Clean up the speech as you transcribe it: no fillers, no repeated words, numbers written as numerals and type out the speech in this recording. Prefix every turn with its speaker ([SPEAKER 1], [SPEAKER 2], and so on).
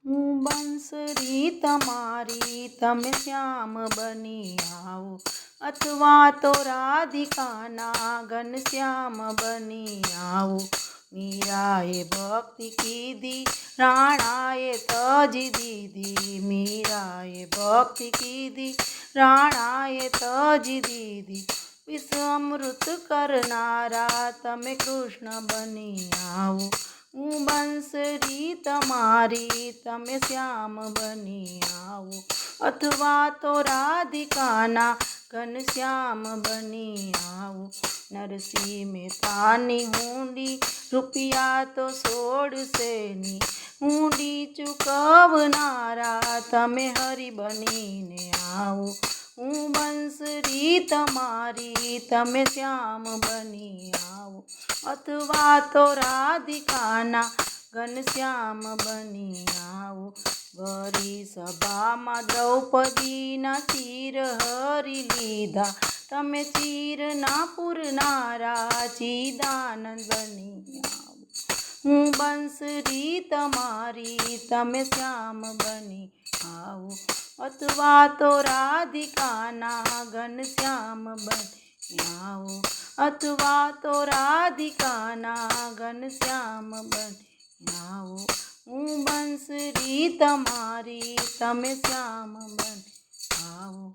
[SPEAKER 1] હું બંસરી તમારી તમે શ્યામ બની આવો, અથવા તો રાધિકાના ઘનશ્યામ બની આવો। મીરાએ ભક્તિ કીધી રાણાએ તજી દીધી, મીરાએ ભક્તિ કીધી રાણાએ તજી દીધી। વિશ્વામૃત કરનારા તમે કૃષ્ણ બની આવો, હું બંસરી તમારી તમે શ્યામ બની આવો, અથવા તો રાધિકાના ઘનશ્યામ બની આવો। નરસિંહ મહેતાની હુંડી રૂપિયા તો 1600ની, હુંડી ચૂકવનારા તમે હરિ બનીને આવો, હું બંસરી તમારી તમે શ્યામ બની આવો, અથવા તો રાધિકાના ઘનશ્યામ બની આવો। ભરી સભામાં દ્રૌપદીના ચીર હરી લીધા, તમે ચીરના પૂરનારા ચિદાનંદ બની આવો, હું બંસરી તમારી તમે શ્યામ બની આવો, અથવા તો રાધિકાના ઘનશ્યામ બની આવો, અથવા તો રાધિકાના ઘનશ્યામ બની આવો, હું બંસરી તમારી તમે શ્યામ બની આવો।